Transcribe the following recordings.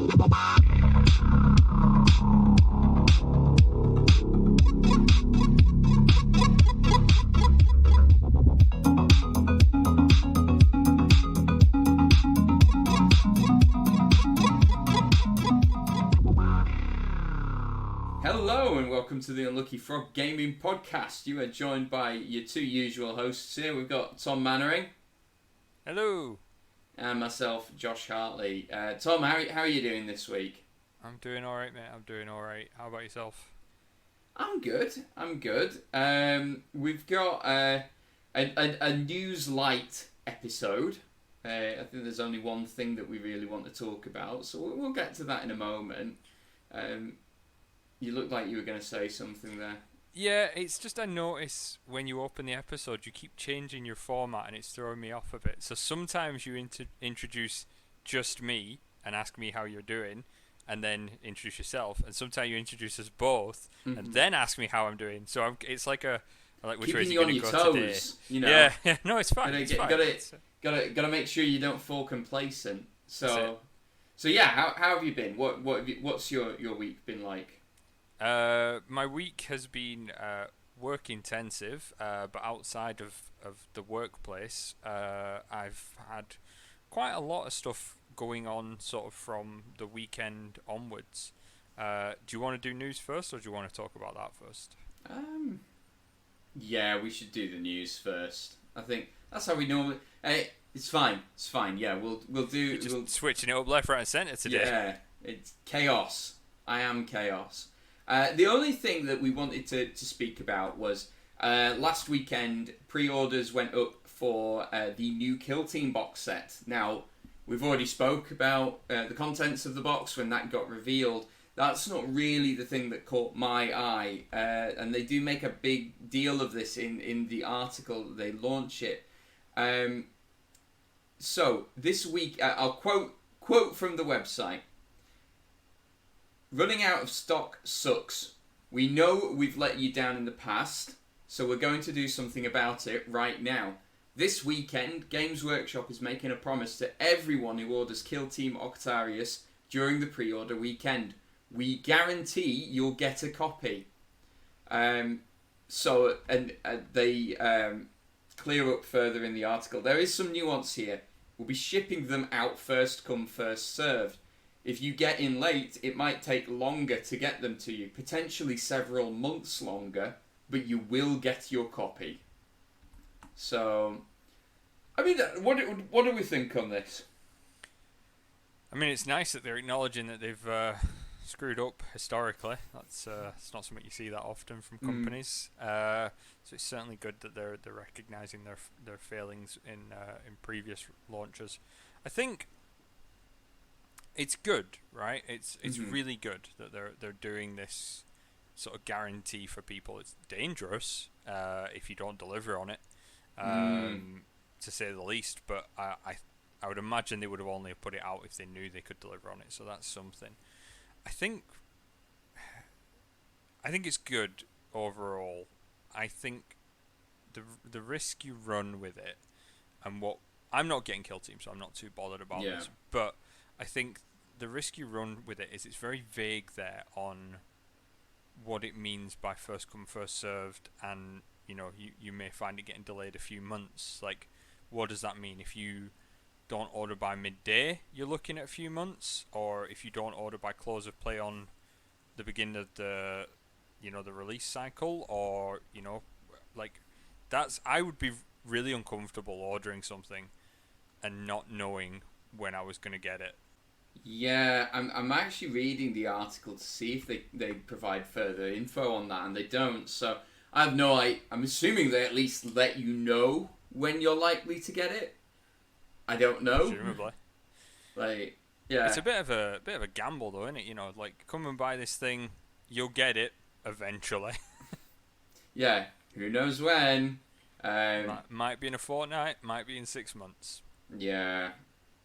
Hello and welcome to the Unlucky Frog Gaming Podcast. You are joined by your two usual hosts here. We've got Tom Mannering. Hello. And myself, Josh Hartley. Tom, how are you doing this week? I'm doing alright, mate. I'm doing alright. How about yourself? I'm good. We've got a news light episode. I think there's only one thing that we really want to talk about, so we'll get to that in a moment. You look like you were going to say something there. Yeah, it's just I notice when you open the episode, you keep changing your format and it's throwing me off a bit. So sometimes you introduce just me and ask me how you're doing, and then introduce yourself. And sometimes you introduce us both and then ask me how I'm doing. So it's like which way is it going to go today? You know? Yeah, no, it's fine. Got to make sure you don't fall complacent. So yeah, how have you been? What's your week been like? My week has been work intensive, but outside of the workplace, I've had quite a lot of stuff going on sort of from the weekend onwards. Do you want to do news first, or do you want to talk about that first? Yeah, we should do the news first. I think that's how we normally... It's fine. Yeah, we'll do... You're just switching it up left, right and centre today. Yeah, it's chaos. I am chaos. The only thing that we wanted to speak about was last weekend pre-orders went up for the new Kill Team box set. Now, we've already spoke about the contents of the box when that got revealed. That's not really the thing that caught my eye, and they do make a big deal of this in the article that they launch it. So, this week, I'll quote from the website. Running out of stock sucks. We know we've let you down in the past, so we're going to do something about it right now. This weekend, Games Workshop is making a promise to everyone who orders Kill Team Octarius during the pre-order weekend. We guarantee you'll get a copy. They clear up further in the article. There is some nuance here. We'll be shipping them out first come, first served. If you get in late, it might take longer to get them to you, potentially several months longer, but you will get your copy. So, I mean, what do we think on this? I mean, it's nice that they're acknowledging that they've screwed up historically. It's not something you see that often from companies. So it's certainly good that they're recognising their failings in previous launches. I think it's good, right? It's really good that they're doing this sort of guarantee for people. It's dangerous if you don't deliver on it, to say the least. But I would imagine they would have only put it out if they knew they could deliver on it. So that's something. I think it's good overall. I think the risk you run with it, and what I'm not getting Kill Team, so I'm not too bothered about this. But I think the risk you run with it is it's very vague there on what it means by first come first served, and you may find it getting delayed a few months. Like, what does that mean? If you don't order by midday, you're looking at a few months, or if you don't order by close of play on the beginning of the release cycle, or I would be really uncomfortable ordering something and not knowing when I was going to get it. Yeah, I'm actually reading the article to see if they provide further info on that, and they don't. So I have no idea. I'm assuming they at least let you know when you're likely to get it. I don't know. Presumably. Yeah. It's a bit of a gamble, though, isn't it? Come and buy this thing, you'll get it eventually. Yeah. Who knows when? Might be in a fortnight. Might be in 6 months. Yeah.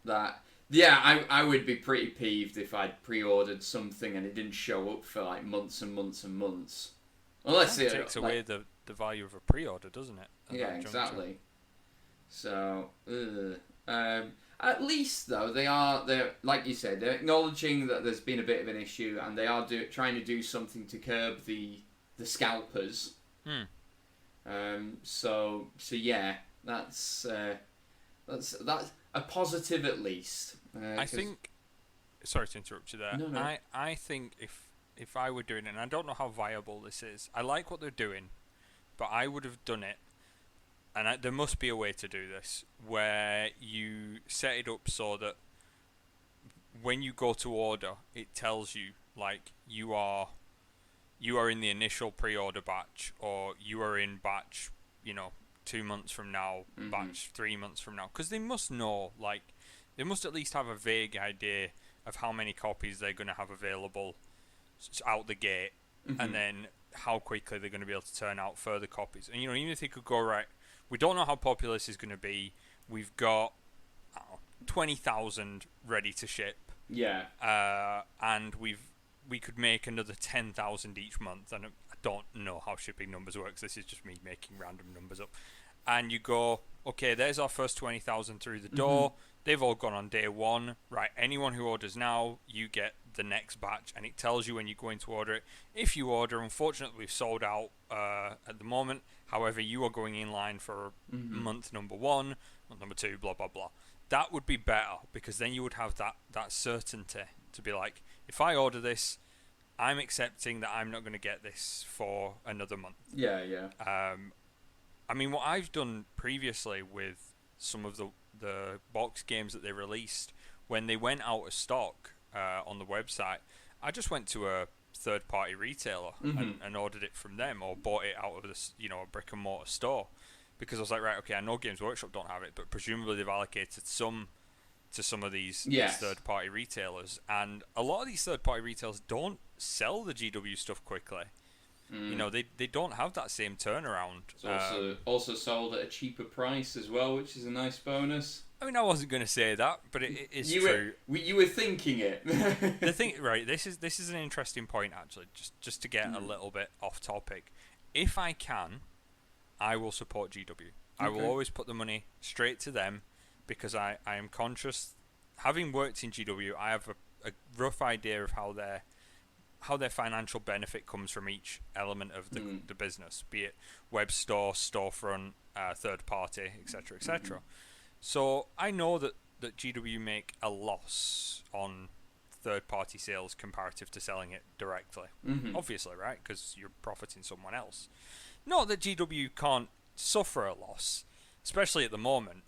I would be pretty peeved if I'd pre-ordered something and it didn't show up for months and months and months. Unless it takes away the value of a pre-order, doesn't it? Yeah, exactly. So, I At least, though, they're like you said, they're acknowledging that there's been a bit of an issue, and they are trying to do something to curb the scalpers. So yeah, that's a positive at least. I think. Sorry to interrupt you there. No. I think if I were doing it, and I don't know how viable this is. I like what they're doing, but I would have done it. And there must be a way to do this where you set it up so that when you go to order, it tells you like you are in the initial pre-order batch, or you are in batch, 2 months from now, batch 3 months from now, because they must know, like they must at least have a vague idea of how many copies they're going to have available out the gate, and then how quickly they're going to be able to turn out further copies. And even if they could go, right, we don't know how popular this is going to be. We've got 20,000 ready to ship. Yeah. And we could make another 10,000 each month. And I don't know how shipping numbers works. This is just me making random numbers up. And you go, okay, there's our first 20,000 through the door. They've all gone on day one. Right, anyone who orders now, you get the next batch. And it tells you when you're going to order it. If you order, unfortunately, we've sold out at the moment. However, you are going in line for month number 1, month number 2, blah, blah, blah. That would be better, because then you would have that certainty to be like, if I order this, I'm accepting that I'm not going to get this for another month. Yeah. I mean, what I've done previously with some of the box games that they released, when they went out of stock on the website, I just went to a third-party retailer and ordered it from them, or bought it out of this, a brick-and-mortar store, because I was like, right, okay, I know Games Workshop don't have it, but presumably they've allocated some to some of these third-party retailers, and a lot of these third-party retailers don't sell the GW stuff quickly. They don't have that same turnaround. It's also sold at a cheaper price as well, which is a nice bonus. I mean, I wasn't going to say that, but it is true. You were thinking it. The thing, right? This is an interesting point, actually. Just to get a little bit off topic. If I can, I will support GW. I will always put the money straight to them, because I am conscious. Having worked in GW, I have a rough idea of how their financial benefit comes from each element of the business, be it web store, storefront, third party, etc., etc. So I know that GW make a loss on third-party sales comparative to selling it directly. Obviously, right? Because you're profiting someone else. Not that GW can't suffer a loss, especially at the moment,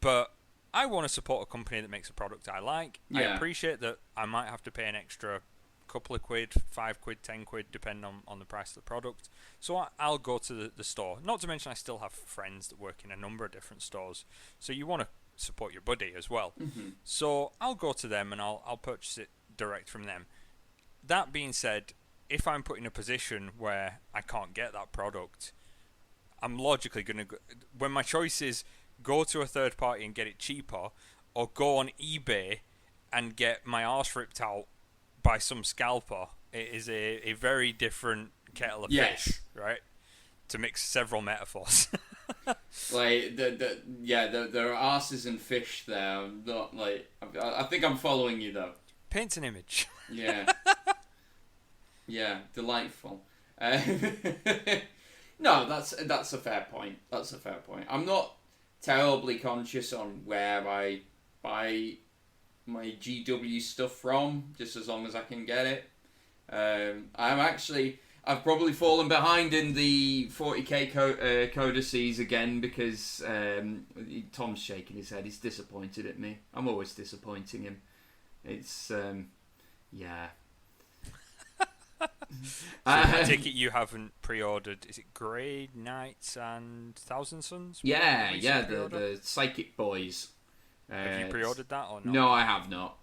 but I want to support a company that makes a product I like. I appreciate that I might have to pay an extra couple of quid, 5 quid, 10 quid, depending on the price of the product. So I'll go to the store. Not to mention I still have friends that work in a number of different stores. So you want to support your buddy as well. So I'll go to them and I'll purchase it direct from them. That being said, if I'm put in a position where I can't get that product, I'm logically going to go, when my choice is go to a third party and get it cheaper, or go on eBay and get my arse ripped out by some scalper, it is a very different kettle of fish, right? To mix several metaphors. Like there are asses and fish there. I'm not like I think I'm following you though. Paint an image. Yeah, delightful. No, that's a fair point. That's a fair point. I'm not terribly conscious on where I buy my GW stuff from, just as long as I can get it. I've probably fallen behind in the 40k codices again, because Tom's shaking his head. He's disappointed at me. I'm always disappointing him. It's So I take it you haven't pre-ordered, is it Grey Knights and Thousand Suns? The Psychic Boys. Have you pre-ordered that or not? No, I have not.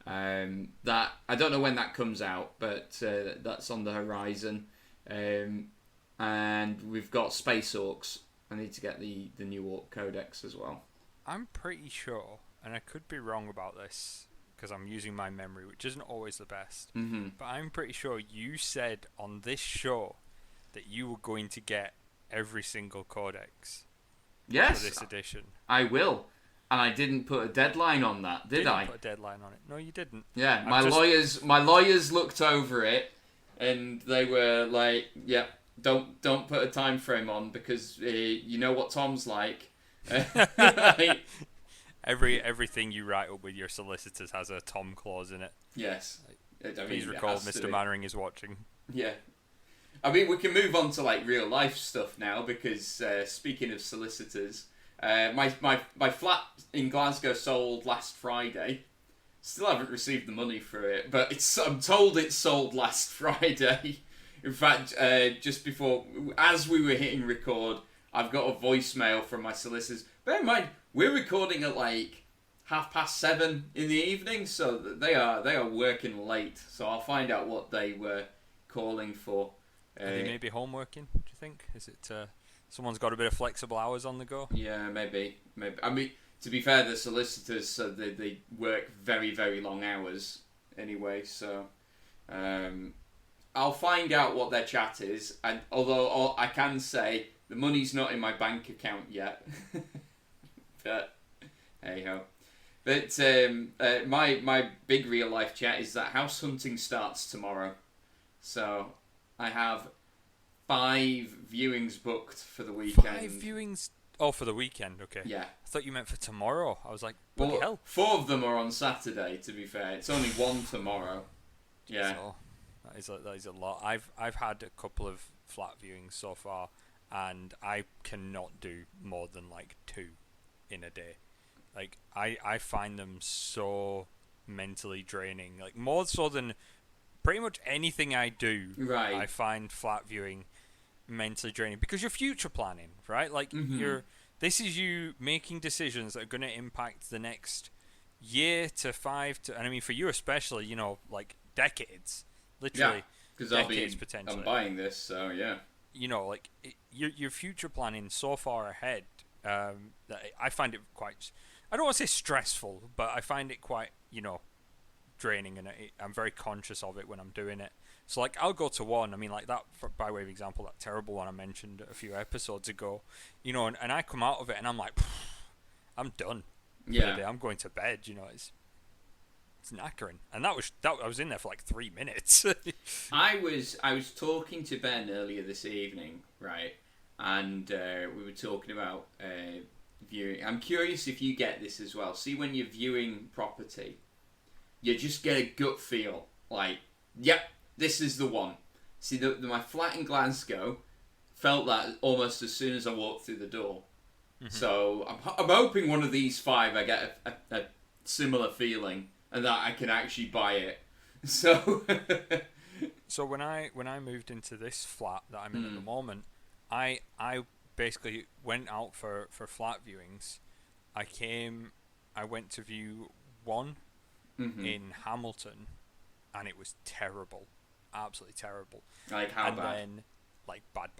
That I don't know when that comes out, but that's on the horizon. And we've got Space Orcs. I need to get the new Orc Codex as well. I'm pretty sure, and I could be wrong about this because I'm using my memory, which isn't always the best, but I'm pretty sure you said on this show that you were going to get every single codex for this edition. I will. and I didn't put a deadline on that, did I? Didn't put a deadline on it. No, you didn't. Yeah, my lawyers looked over it, and they were like, "Yeah, don't put a time frame on because you know what Tom's like." Everything you write up with your solicitors has a Tom clause in it. Yes. Please recall Mr. Mannering is watching. Yeah. I mean, we can move on to like real life stuff now because speaking of solicitors, my flat in Glasgow sold last Friday. Still haven't received the money for it, but I'm told it sold last Friday. In fact, just before, as we were hitting record, I've got a voicemail from my solicitors. Bear in mind, we're recording at like 7:30 in the evening, so they are working late. So I'll find out what they were calling for. Are they maybe homeworking, do you think? Is it someone's got a bit of flexible hours on the go? Yeah, maybe. I mean, to be fair, the solicitors, so they work very, very long hours anyway, so I'll find out what their chat is, and although I can say the money's not in my bank account yet. But hey-ho. But my big real-life chat is that house hunting starts tomorrow, so I have 5 viewings booked for the weekend. 5 viewings? Oh, for the weekend, okay. Yeah. I thought you meant for tomorrow. I was like, bloody hell. 4 of them are on Saturday, to be fair. It's only 1 tomorrow. Yeah. So, that is a lot. I've had a couple of flat viewings so far, and I cannot do more than like 2 in a day. Like, I find them so mentally draining. Like, more so than pretty much anything I do, right. I find flat viewing mentally draining because you're future planning, right? Like this is you making decisions that are going to impact the next year to 5 to, and I mean for you especially, you know, like decades, literally. Because potentially. I'm buying this, so yeah. You know, like you're future planning so far ahead that I find it quite. I don't want to say stressful, but I find it quite, you know, draining, and I'm very conscious of it when I'm doing it. So like I'll go to one, I mean like that, by way of example, that terrible one I mentioned a few episodes ago, you know, and I come out of it and I'm like, I'm done. Yeah. I'm going to bed, you know, it's knackering. And I was in there for like 3 minutes. I was talking to Ben earlier this evening, right? And we were talking about viewing. I'm curious if you get this as well. See, when you're viewing property, you just get a gut feel, like, yep, this is the one. See, my flat in Glasgow felt that almost as soon as I walked through the door. Mm-hmm. So I'm hoping one of these 5 I get a similar feeling, and that I can actually buy it. So so when I moved into this flat that I'm in at the moment, I basically went out for flat viewings. I went to view one in Hamilton, and it was terrible, absolutely terrible. Like how and bad? And then, like bad,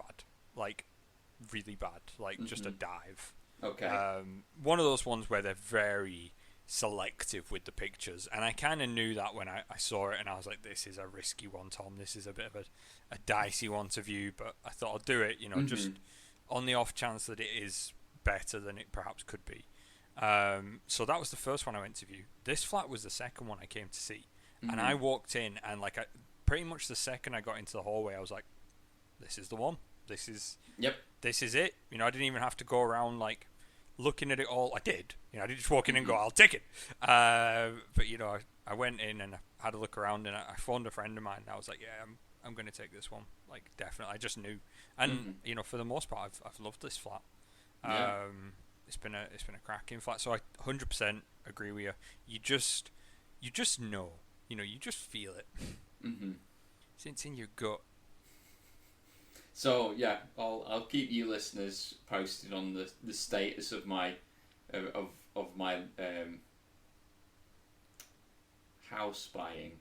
like really bad, like just a dive. Okay. One of those ones where they're very selective with the pictures, and I kind of knew that when I saw it, and I was like, this is a risky one, Tom. This is a bit of a dicey one to view, but I thought I'll do it, you know, just on the off chance that it is better than it perhaps could be. So that was the first one I went to view. This flat was the second one I came to see, and I walked in, and like pretty much the second I got into the hallway, I was like, this is the one. This is it. You know, I didn't even have to go around like looking at it all. I did. You know, I didn't just walk in and go, I'll take it. But you know, I went in and I had a look around, and I phoned a friend of mine, and I was like, yeah, I'm going to take this one. Like, definitely. I just knew. And you know, for the most part, I've loved this flat. It's been a cracking flat. So I 100% agree with you. You just know. You know, you just feel it. It's in your gut. So yeah, I'll keep you listeners posted on the status of my of my house buying.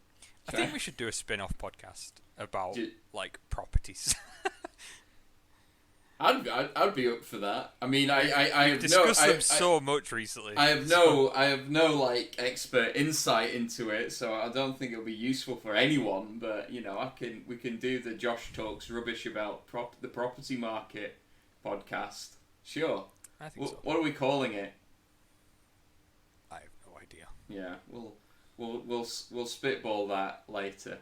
I think we should do a spin-off podcast about like properties. I'd be up for that. I mean, I have discussed them so much recently. I have no like expert insight into it, so I don't think it'll be useful for anyone. But you know, we can do the Josh Talks Rubbish About the Property Market podcast. Sure. I think so. What are we calling it? Yeah, we'll spitball that later.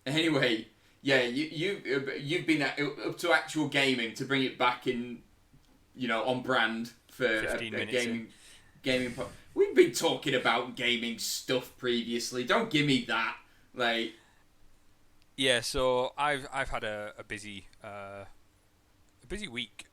Anyway, yeah, you've been up to actual gaming to bring it back in, on brand for 15 minutes gaming. We've been talking about gaming stuff previously. Don't give me that. Like, yeah. So I've had a busy week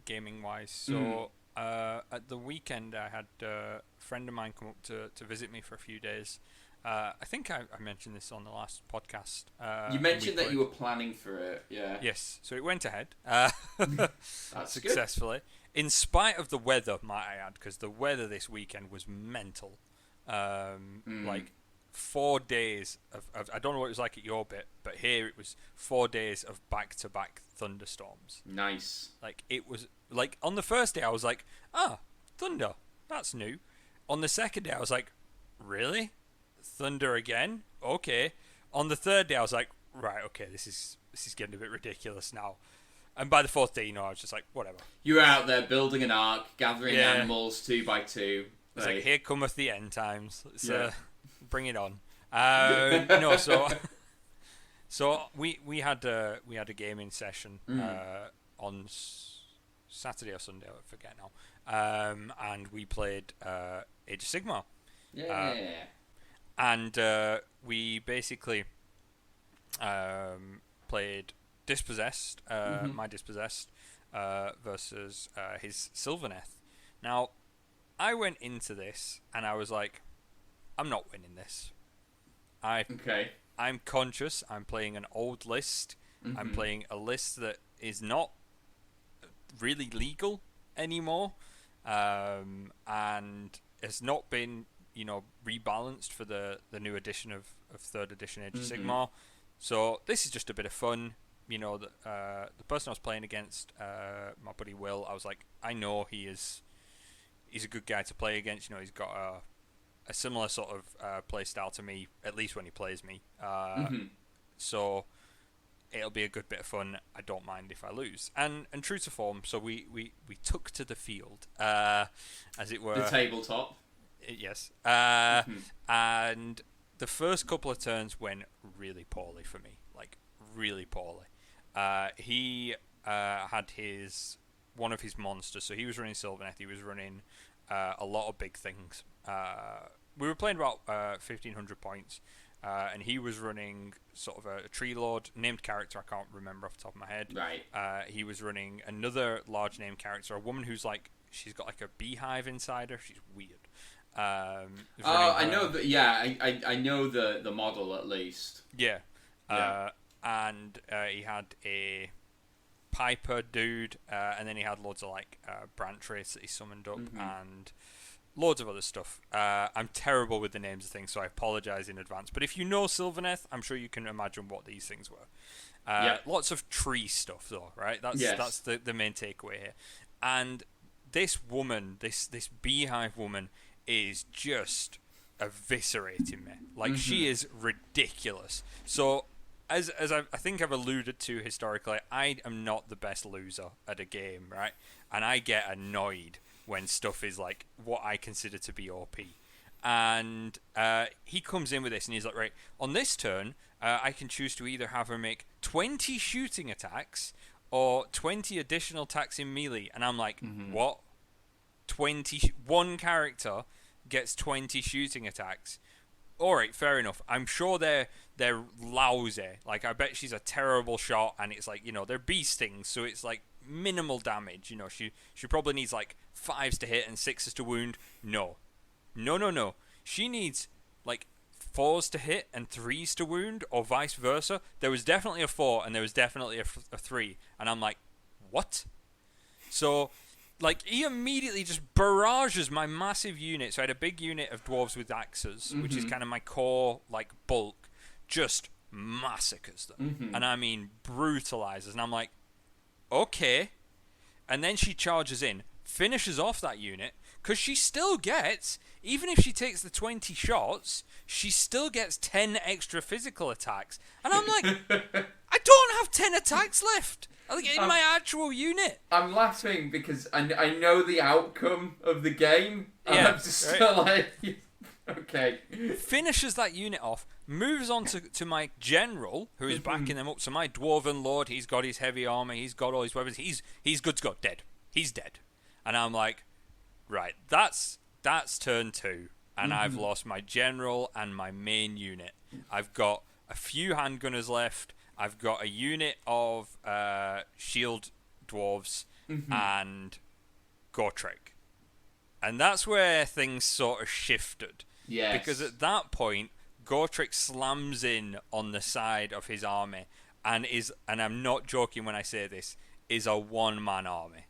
gaming wise. So at the weekend I had a friend of mine come up to visit me for a few days. I think I mentioned this on the last podcast. You mentioned that you were planning for it, yeah. Yes, so it went ahead That's successfully. Good. In spite of the weather, might I add, because the weather this weekend was mental. Like 4 days of I don't know what it was like at your bit, but here it was 4 days of back-to-back thunderstorms. Nice. Like, it was, like, on the first day I was like, thunder, that's new. On the second day I was like, really? Thunder again? Okay. On the third day I was like, right, okay, this is getting a bit ridiculous now. And by the fourth day, I was just like, whatever. You were out there building an ark, gathering animals 2 by 2. It's like, here cometh the end times. Let's bring it on. So we had a gaming session on Saturday or Sunday, I forget now. And we played Age of Sigmar. Yeah. And we basically played Dispossessed, my Dispossessed, versus his Sylvaneth. Now, I went into this and I was like, I'm not winning this. I'm conscious. I'm playing an old list. I'm playing a list that is not really legal anymore, and has not been, rebalanced for the new edition of 3rd edition Age of Sigmar. So this is just a bit of fun. The person I was playing against, my buddy Will, I was like, I know he's a good guy to play against. He's got a similar sort of play style to me, at least when he plays me. So it'll be a good bit of fun. I don't mind if I lose. And true to form, so we took to the field, as it were. The tabletop. Yes. And the first couple of turns went really poorly for me. Like, really poorly. He had one of his monsters. So he was running Sylvaneth. He was running a lot of big things. We were playing about 1,500 points. And he was running sort of a tree lord named character. I can't remember off the top of my head. Right. He was running another large named character, a woman who's like, she's got like a beehive inside her. She's weird. I know that. Yeah, I know the model at least. Yeah. And he had a Piper dude, and then he had loads of like branch race that he summoned up, and loads of other stuff. I'm terrible with the names of things, so I apologize in advance. But if you know Sylvaneth, I'm sure you can imagine what these things were. Lots of tree stuff, though, right? That's the main takeaway here. And this woman, this beehive woman, is just eviscerating me. Like, she is ridiculous. So, as I think I've alluded to historically, I am not the best loser at a game, right? And I get annoyed when stuff is like what I consider to be OP. And he comes in with this and he's like, right, on this turn, I can choose to either have her make 20 shooting attacks or 20 additional attacks in melee. And I'm like, what? one character gets 20 shooting attacks. Alright, fair enough. I'm sure they're lousy. Like, I bet she's a terrible shot, and it's like, they're bee stings, so it's like minimal damage. She probably needs like 5s to hit and 6s to wound. No. She needs like 4s to hit and 3s to wound, or vice versa. There was definitely a 4 and there was definitely a 3, and I'm like, what? So, like, he immediately just barrages my massive unit. So I had a big unit of dwarves with axes, which is kind of my core, like, bulk, just massacres them. And I mean, brutalizes. And I'm like, okay. And then she charges in, finishes off that unit, because she still gets, even if she takes the 20 shots, she still gets 10 extra physical attacks. And I'm like, I don't have 10 attacks left. Like in my actual unit. I'm laughing because I know the outcome of the game. Yeah, I'm just still like, okay. Finishes that unit off, moves on to my general, who is backing them up. So my dwarven lord, he's got his heavy armor, he's got all his weapons, he's good to go, dead. He's dead. And I'm like, right, that's turn 2, and I've lost my general and my main unit. I've got a few handgunners left. I've got a unit of shield dwarves and Gotrek. And that's where things sort of shifted. Yes. Because at that point, Gotrek slams in on the side of his army and I'm not joking when I say this, is a one-man army.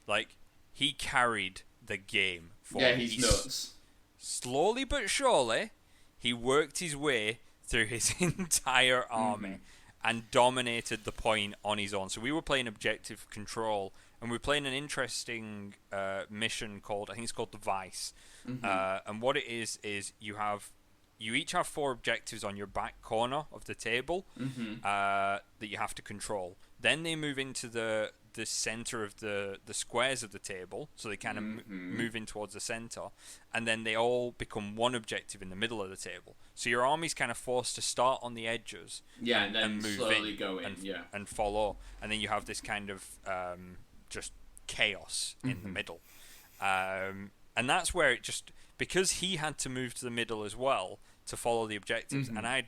Like, he carried the game for me. Yeah, he's nuts. Slowly but surely, he worked his way through his entire army and dominated the point on his own. So we were playing objective control, and we were playing an interesting mission called, I think it's called the Vice. And what it is you each have 4 objectives on your back corner of the table that you have to control. Then they move into the center of the squares of the table, so they kind of move in towards the center, and then they all become one objective in the middle of the table. So your army's kind of forced to start on the edges, and then move slowly go in, and follow, and then you have this kind of just chaos in the middle, and that's where it just, because he had to move to the middle as well to follow the objectives, and I'd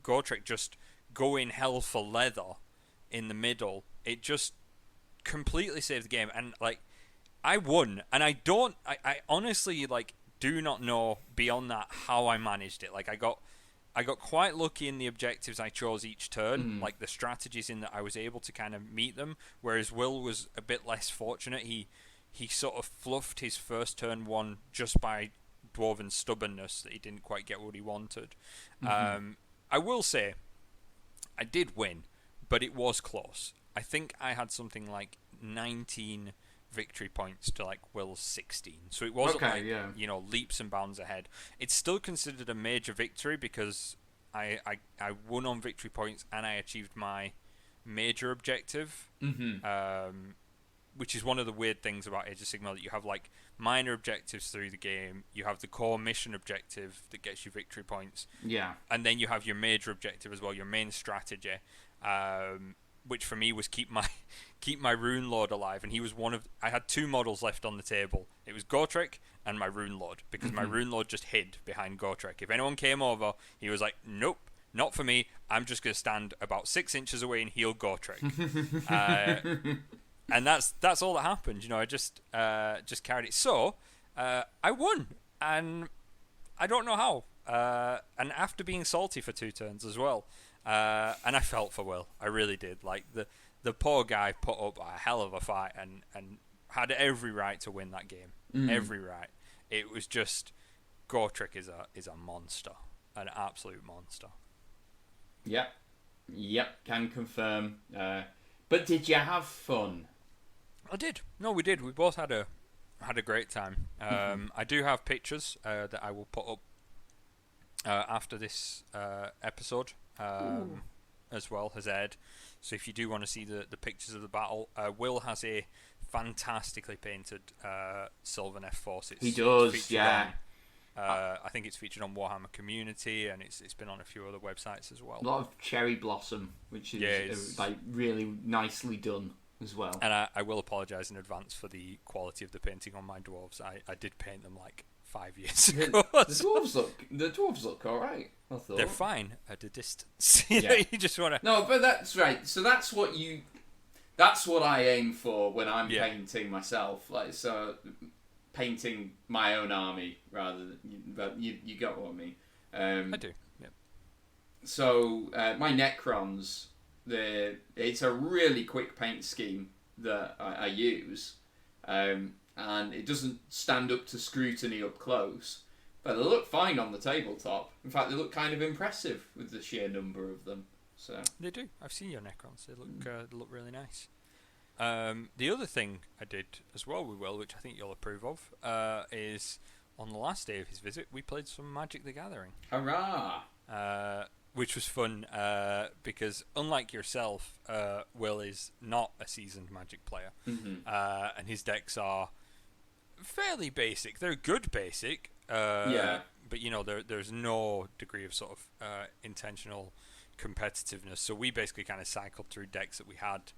Gotrek just go in hell for leather in the middle. It just completely saved the game, and like I won, and I honestly like do not know beyond that how I managed it. Like I got quite lucky in the objectives I chose each turn, like the strategies in that I was able to kind of meet them, whereas Will was a bit less fortunate. He sort of fluffed his first turn one just by dwarven stubbornness that he didn't quite get what he wanted. I will say I did win, but it was close. I think I had something like 19 victory points to like Will's 16. So it wasn't leaps and bounds ahead. It's still considered a major victory because I won on victory points and I achieved my major objective, which is one of the weird things about Age of Sigmar, that you have like minor objectives through the game. You have the core mission objective that gets you victory points. Yeah. And then you have your major objective as well, your main strategy. Which for me was keep my Rune Lord alive, and he was one of. I had 2 models left on the table. It was Gotrek and my Rune Lord, because my Rune Lord just hid behind Gotrek. If anyone came over, he was like, "Nope, not for me. I'm just gonna stand about 6 inches away and heal Gotrek." And that's all that happened. You know, I just carried it. So I won, and I don't know how. And after being salty for 2 turns as well. And I felt for Will. I really did. Like the poor guy put up a hell of a fight and had every right to win that game. Every right. It was just, Gotrek is a monster, an absolute monster. Yep, can confirm. But did you have fun? I did. No, we did. We both had a great time. I do have pictures that I will put up after this episode. As well has aired. So if you do want to see the pictures of the battle, Will has a fantastically painted Sylvan F-Force. He does, yeah. I think it's featured on Warhammer Community, and it's been on a few other websites as well. A lot of cherry blossom, which is like really nicely done as well. And I will apologise in advance for the quality of the painting on my dwarves. I did paint them like 5 years ago. The dwarves look all right. I thought they're fine at a distance. You just want to. No, but that's right. So that's what I aim for when I'm painting myself. Like, so painting my own army rather than. But you got what I mean. I do. Yeah. So my Necrons, it's a really quick paint scheme that I use. And it doesn't stand up to scrutiny up close, but they look fine on the tabletop. In fact, they look kind of impressive with the sheer number of them. So they do. I've seen your Necrons. They look really nice. The other thing I did as well with Will, which I think you'll approve of, is on the last day of his visit, we played some Magic the Gathering. Hurrah! which was fun because unlike yourself, Will is not a seasoned Magic player, and his decks are fairly basic. They're good basic, but there's no degree of sort of intentional competitiveness. So we basically kind of cycled through decks that we had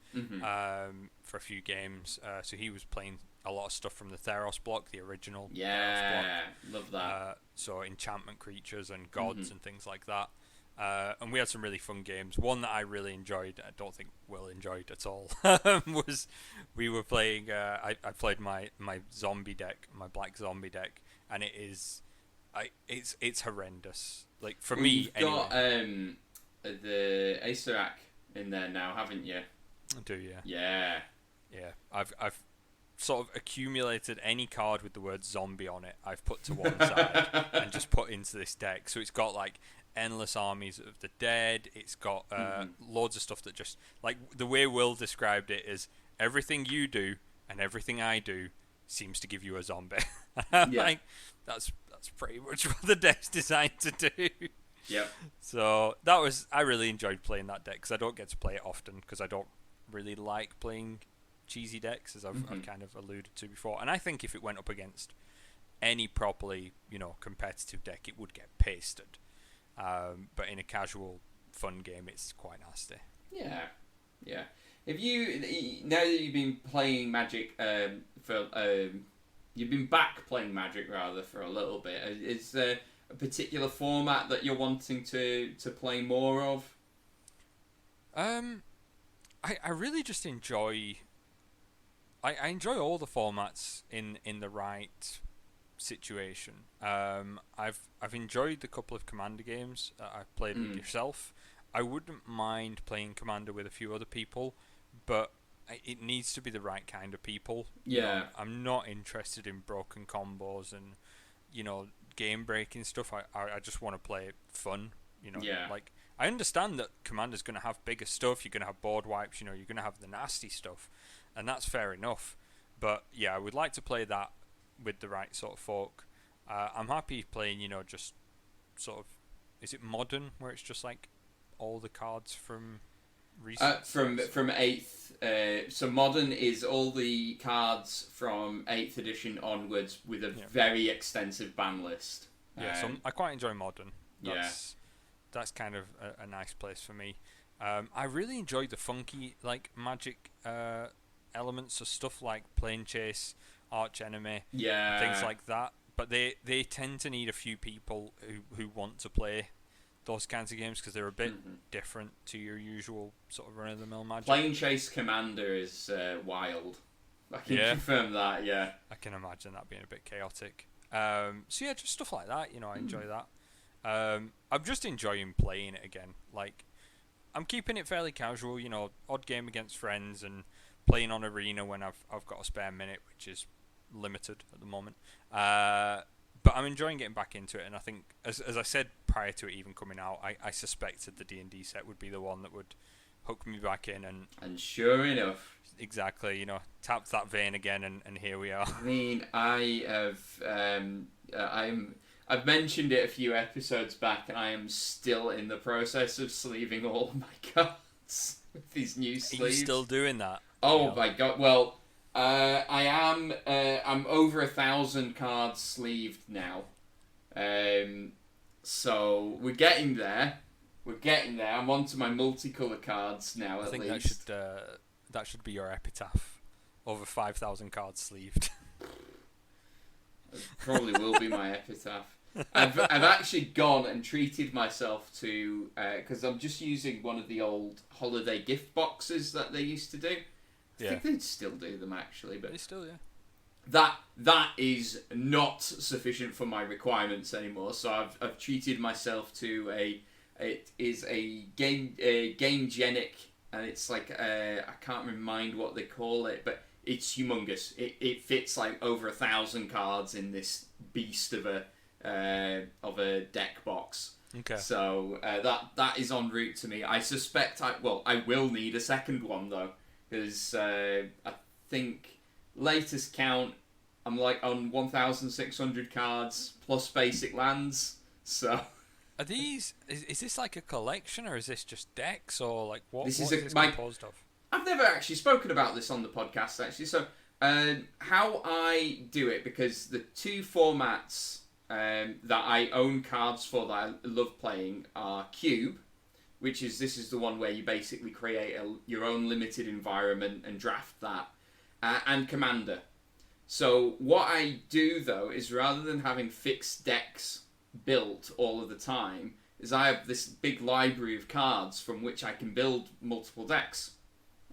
for a few games. So he was playing a lot of stuff from the Theros block, the original Theros block. Love that. So enchantment creatures and gods and things like that. And we had some really fun games. One that I really enjoyed, I don't think Will enjoyed at all, was we were playing. I played my zombie deck, my black zombie deck, and it's horrendous. Like for me, you've got the Aetherak in there now, haven't you? I do, yeah. Yeah. I've sort of accumulated any card with the word zombie on it. I've put to one side and just put into this deck. So it's got like endless armies of the dead. It's got loads of stuff that just like the way Will described it is everything you do and everything I do seems to give you a zombie. Like that's pretty much what the deck's designed to do. Yep. So I really enjoyed playing that deck because I don't get to play it often because I don't really like playing cheesy decks, as I've kind of alluded to before. And I think if it went up against any properly, competitive deck, it would get pasted. But in a casual, fun game, it's quite nasty. Yeah. If now that you've been playing Magic you've been back playing Magic rather for a little bit, is there a particular format that you're wanting to play more of? I really just enjoy. I enjoy all the formats in the right situation. I've enjoyed the couple of Commander games that I've played with yourself. I wouldn't mind playing Commander with a few other people, but it needs to be the right kind of people. Yeah. I'm not interested in broken combos and game breaking stuff. I just want to play fun. Like I understand that Commander's going to have bigger stuff. You're going to have board wipes. You're going to have the nasty stuff, and that's fair enough. But yeah, I would like to play that with the right sort of folk. I'm happy playing, just sort of. Is it modern where it's just like all the cards from recent? From 8th. So modern is all the cards from 8th edition onwards with a very extensive ban list. Yeah, so I quite enjoy modern. That's kind of a nice place for me. I really enjoy the funky Magic elements of stuff like Plane Chase, Arch Enemy, things like that. But they tend to need a few people who want to play those kinds of games because they're a bit different to your usual sort of run-of-the-mill Magic. Plane Chase Commander is wild. I can confirm that, yeah. I can imagine that being a bit chaotic. So yeah, just stuff like that, I enjoy that. I'm just enjoying playing it again. Like, I'm keeping it fairly casual, odd game against friends and playing on Arena when I've got a spare minute, which is limited at the moment. But I'm enjoying getting back into it, and I think, as I said prior to it even coming out, I suspected the D&D set would be the one that would hook me back in. And sure enough. Exactly, tapped that vein again, and here we are. I mean, I've mentioned it a few episodes back, and I am still in the process of sleeving all of my cards with these new sleeves. Are you still doing that? Oh my god! Well, I am. I'm over 1,000 cards sleeved now. So we're getting there. I'm onto my multicolour cards now. I think least. That should be your epitaph. Over 5,000 cards sleeved. It probably will be my epitaph. I've actually gone and treated myself to because I'm just using one of the old holiday gift boxes that they used to do. I think they still do them actually, but they still that is not sufficient for my requirements anymore. So I've treated myself to a game genic, and it's like I can't remind what they call it, but it's humongous. It fits like over 1,000 cards in this beast of a deck box. Okay. So that is en route to me. I suspect I will need a second one though, because I think latest count I'm like on 1,600 cards plus basic lands. So Are these? Is this like a collection, or is this just decks, or like what? This What is is this my. composed of? I've never actually spoken about this on the podcast actually. So how I do it, because the two formats that I own cards for that I love playing are Cube, which is this is the one where you basically create your own limited environment and draft that, and Commander. So what I do though is, rather than having fixed decks built all of the time, is I have this big library of cards from which I can build multiple decks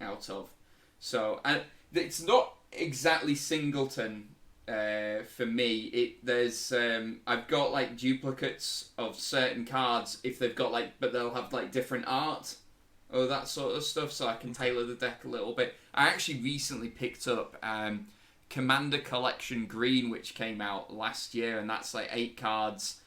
out of. So, and it's not exactly singleton for me. There's I've got like duplicates of certain cards if they've got like, but they'll have like different art or that sort of stuff, so I can tailor the deck a little bit. I actually recently picked up Commander Collection Green, which came out last year, and that's like 8 cards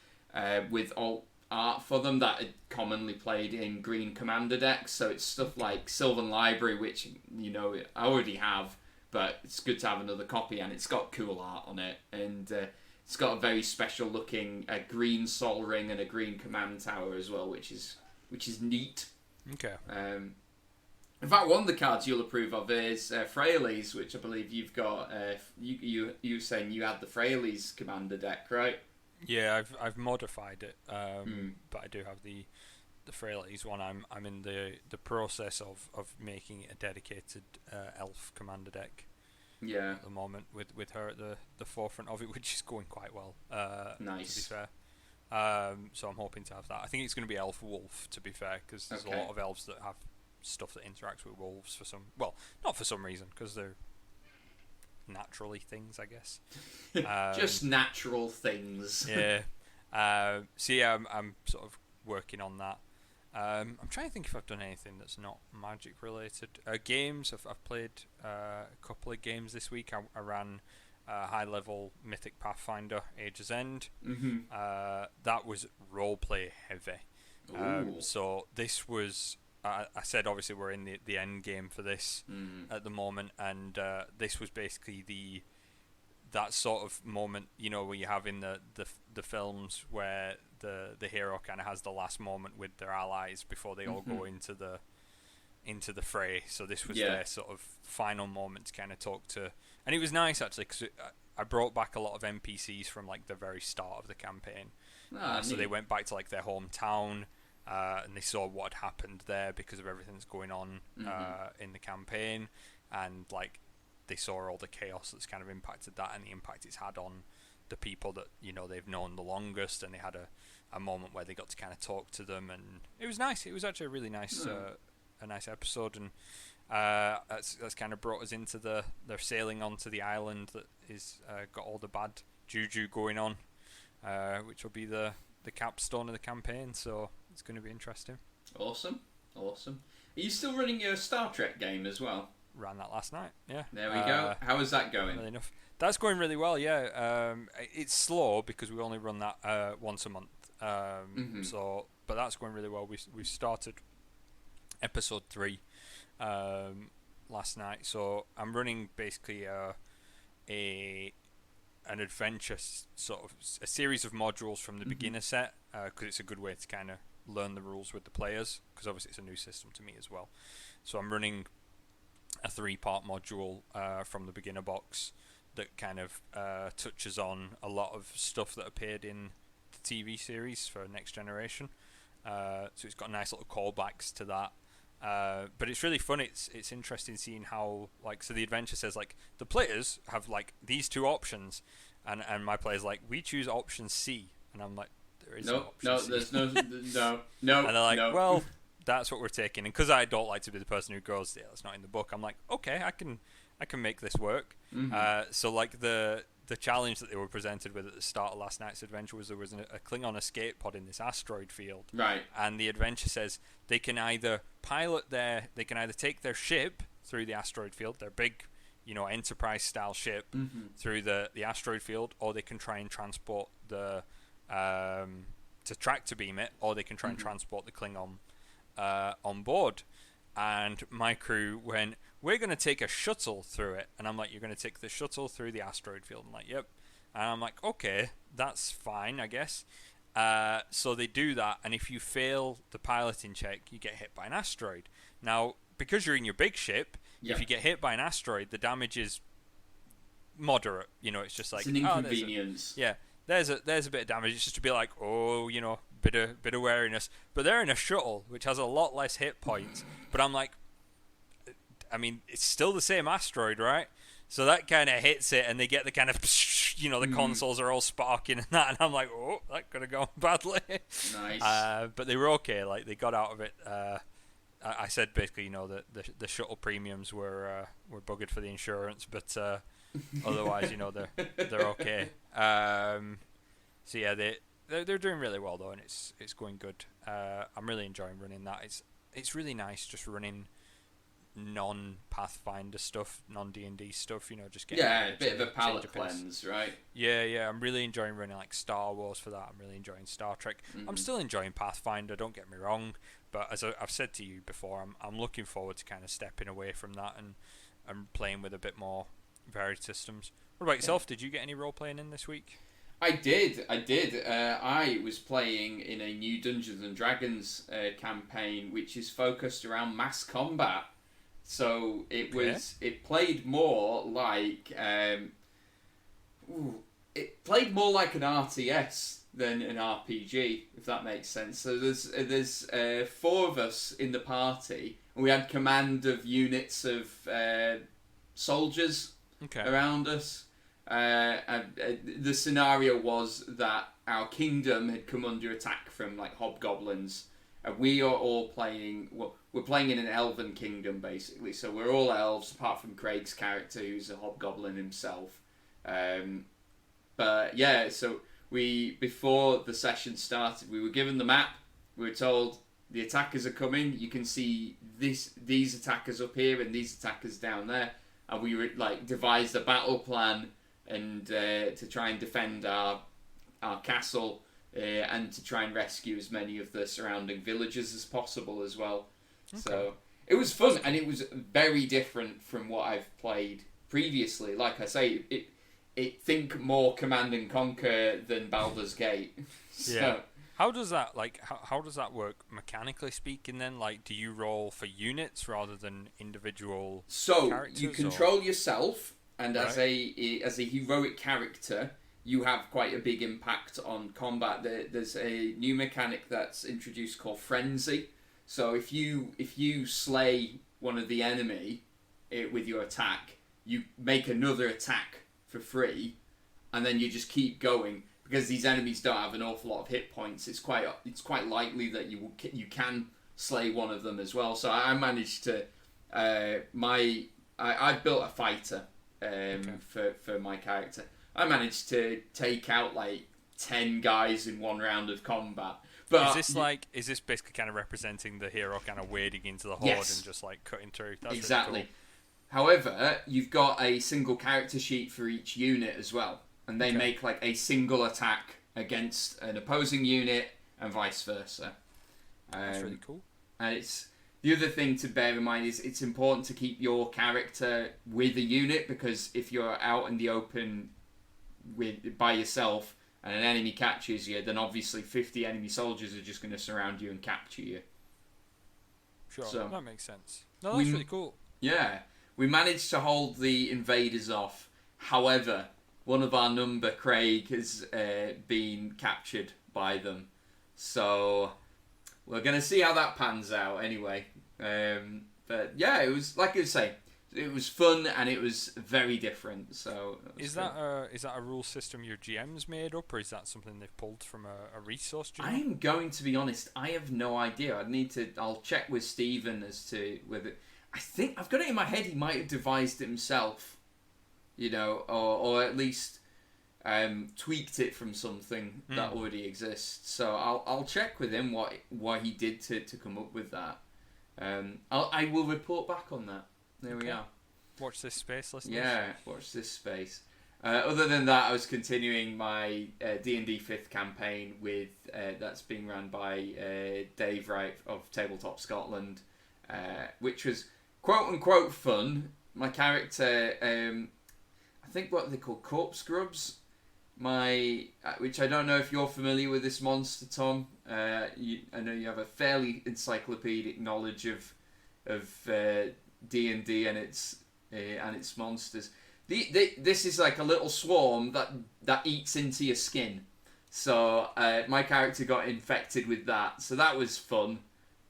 with all art for them that are commonly played in green Commander decks. So it's stuff like Sylvan Library, which I already have, but it's good to have another copy, and it's got cool art on it, and it's got a very special looking green Sol Ring and a green Command Tower as well, which is neat. Okay. In fact, one of the cards you'll approve of is Freyalise, which I believe you've got. You were saying you had the Freyalise Commander deck, right? Yeah, I've modified it, but I do have the Freyalise one. I'm in the process of making it a dedicated elf commander deck. Yeah. At the moment, with her at the forefront of it, which is going quite well. Nice. To be fair. So I'm hoping to have that. I think it's going to be elf wolf, to be fair, because there's a lot of elves that have stuff that interacts with wolves for some. Well, not for some reason, because they're naturally things, I guess. Just natural things. Yeah. So yeah, I'm sort of working on that. I'm trying to think if I've done anything that's not magic related. Games. I've played a couple of games this week. I ran high level Mythic Pathfinder Age's End. Mm-hmm. That was roleplay heavy. So this was. I said obviously we're in the end game for this at the moment, and this was basically that sort of moment, where you have in the films where the hero kind of has the last moment with their allies before they all go into the fray. So this was their sort of final moment to kind of talk to, and it was nice actually, because I brought back a lot of NPCs from like the very start of the campaign. So they went back to like their hometown. And they saw what had happened there because of everything that's going on in the campaign, and like they saw all the chaos that's kind of impacted that and the impact it's had on the people that they've known the longest, and they had a moment where they got to kind of talk to them, and it was nice. It was actually a really nice a nice episode, and that's kind of brought us into they're sailing onto the island that is got all the bad juju going on, which will be the capstone of the campaign, so it's going to be interesting. Awesome. Are you still running your Star Trek game as well? Ran that last night, yeah. There we go. How is that going? Really enough. That's going really well, yeah. It's slow because we only run that once a month. But that's going really well. We started episode 3 last night, so I'm running basically an adventure, sort of a series of modules from the beginner set, because it's a good way to kind of learn the rules with the players, because obviously it's a new system to me as well. So I'm running a 3-part module from the beginner box that kind of touches on a lot of stuff that appeared in the TV series for Next Generation. So it's got nice little callbacks to that. But it's really fun. It's interesting seeing how, like, so the adventure says like the players have like these 2 options, and my player's like, we choose option C, and I'm like, there is no option C. There's no and they're like, well, that's what we're taking. And because I don't like to be the person who goes, yeah, that's not in the book, I'm like, okay, I can make this work. So like the challenge that they were presented with at the start of last night's adventure was there was a Klingon escape pod in this asteroid field. Right. And the adventure says they can either take their ship through the asteroid field, their big, Enterprise style ship through the asteroid field, or they can try and transport to tractor beam it, or they can try and transport the Klingon on board. And my crew went, we're going to take a shuttle through it. And I'm like, you're going to take the shuttle through the asteroid field? I'm like, yep. And I'm like, okay, that's fine, I guess. So they do that, and if you fail the piloting check, you get hit by an asteroid. Now, because you're in your big ship, if you get hit by an asteroid, the damage is moderate. It's just like it's an inconvenience. There's a bit of damage. It's just to be like, bit of wariness. But they're in a shuttle, which has a lot less hit points. But I'm like, I mean, it's still the same asteroid, right? So that kind of hits it, and they get the kind of, the consoles are all sparking and that, and I'm like, oh, that could have gone badly. Nice. But they were okay. Like, they got out of it. I said basically, that the shuttle premiums were buggered for the insurance, but otherwise, they're okay. So yeah, they're doing really well though, and it's going good. I'm really enjoying running that. It's really nice just running non-Pathfinder stuff, non-D&D stuff, just getting a bit of a palate cleanse, right? Yeah, I'm really enjoying running like Star Wars for that. I'm really enjoying Star Trek. I'm still enjoying Pathfinder, don't get me wrong, but as I've said to you before, I'm looking forward to kind of stepping away from that and playing with a bit more varied systems. What about yourself? Did you get any role-playing in this week? I did. I was playing in a new Dungeons and Dragons campaign, which is focused around mass combat. So it played more like an RTS than an RPG, if that makes sense. So there's 4 of us in the party, and we had command of units of soldiers around us. The scenario was that our kingdom had come under attack from like hobgoblins. We are all playing. Well, we're playing in an elven kingdom basically, so we're all elves apart from Craig's character, who's a hobgoblin himself. But yeah, so before the session started, we were given the map. We were told the attackers are coming. You can see these attackers up here and these attackers down there, and we devised a battle plan and to try and defend our castle. And to try and rescue as many of the surrounding villages as possible as well. Okay. So it was fun, and it was very different from what I've played previously. Like I say, it think more Command and Conquer than Baldur's Gate. So, yeah. How does that how does that work mechanically speaking? Then, do you roll for units rather than individual? So you control yourself, and right. as a heroic character, you have quite a big impact on combat. There's a new mechanic that's introduced called Frenzy. So if you slay one of the enemy with your attack, you make another attack for free, and then you just keep going because these enemies don't have an awful lot of hit points. It's quite likely that you can slay one of them as well. So I managed to I built a fighter for my character. I managed to take out 10 guys in one round of combat. But is this basically kind of representing the hero kind of wading into the horde and just cutting through? That's exactly. Really cool. However, you've got a single character sheet for each unit as well, and they make a single attack against an opposing unit and vice versa. That's really cool. And it's the other thing to bear in mind is it's important to keep your character with a unit, because if you're out in the open by yourself and an enemy catches you, then obviously 50 enemy soldiers are just going to surround you and capture you. Sure, so, that makes sense. No, that's really cool. Yeah, we managed to hold the invaders off. However, one of our number, Craig, has been captured by them. So we're going to see how that pans out anyway. But yeah, it was, like I say, it was fun and it was very different. So is that a rule system your GM's made up, or is that something they've pulled from a resource? I'm going to be honest, I have no idea. I'll check with Stephen as to whether. I think I've got it in my head he might have devised it himself, or at least tweaked it from something that already exists. So I'll check with him what he did to come up with that. I will report back on that. There we are. Watch this space, listeners. Yeah, watch this space. Other than that, I was continuing my D&D 5th campaign with that's being run by Dave Wright of Tabletop Scotland, which was quote-unquote fun. My character, I think what they call corpse grubs, which I don't know if you're familiar with this monster, Tom. I know you have a fairly encyclopedic knowledge of D&D and its monsters. This is like a little swarm that eats into your skin. So my character got infected with that, so that was fun.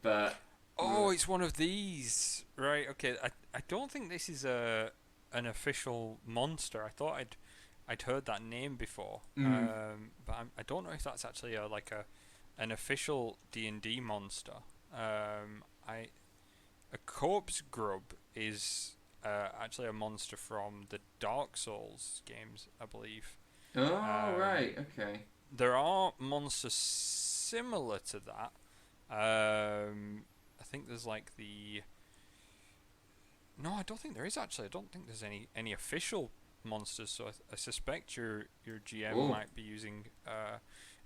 But it's one of these, right? Okay, I don't think this is an official monster. I thought I'd heard that name before, but I don't know if that's actually an official D&D monster. A corpse grub is actually a monster from the Dark Souls games, I believe. Oh, right, okay. There are monsters similar to that. I think there's like the... No, I don't think there is actually. I don't think there's any official monsters, so I suspect your GM might be using...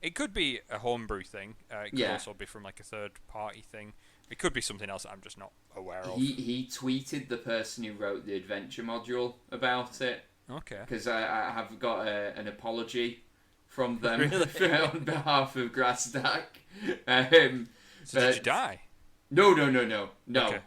it could be a homebrew thing. It could also be from like a third-party thing. It could be something else that I'm just not aware of. He tweeted the person who wrote the adventure module about it. Okay. Because I have got an apology from them Really? on behalf of Grasdak. So did you die? No. Okay.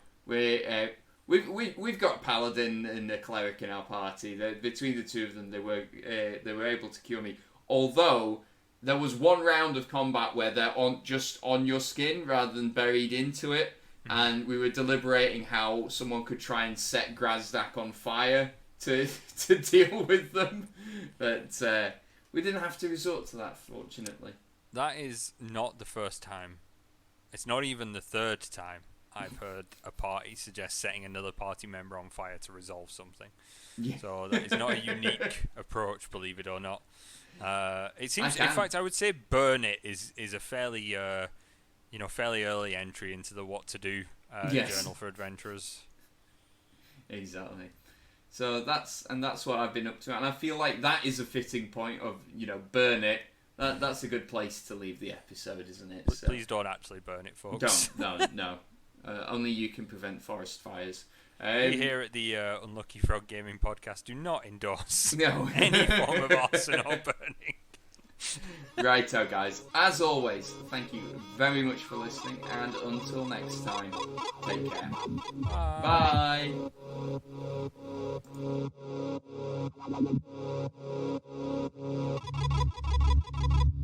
We've got Paladin and a Cleric in our party. Between the two of them, they were able to cure me. Although there was one round of combat where they're just on your skin rather than buried into it, and we were deliberating how someone could try and set Grasdak on fire to deal with them, but we didn't have to resort to that, fortunately. That is not the first time. It's not even the third time I've heard a party suggest setting another party member on fire to resolve something. Yeah. So that is not a unique approach, believe it or not. It seems, in fact, I would say burn it is a fairly fairly early entry into the what to do journal for adventurers. Exactly. So that's what I've been up to, and I feel like that is a fitting point of burn it. That's a good place to leave the episode, isn't it? So. Please don't actually burn it, folks. No. Only you can prevent forest fires. We here at the Unlucky Frog Gaming Podcast do not endorse any form of arson or burning. Righto, guys. As always, thank you very much for listening, and until next time, take care. Bye. Bye.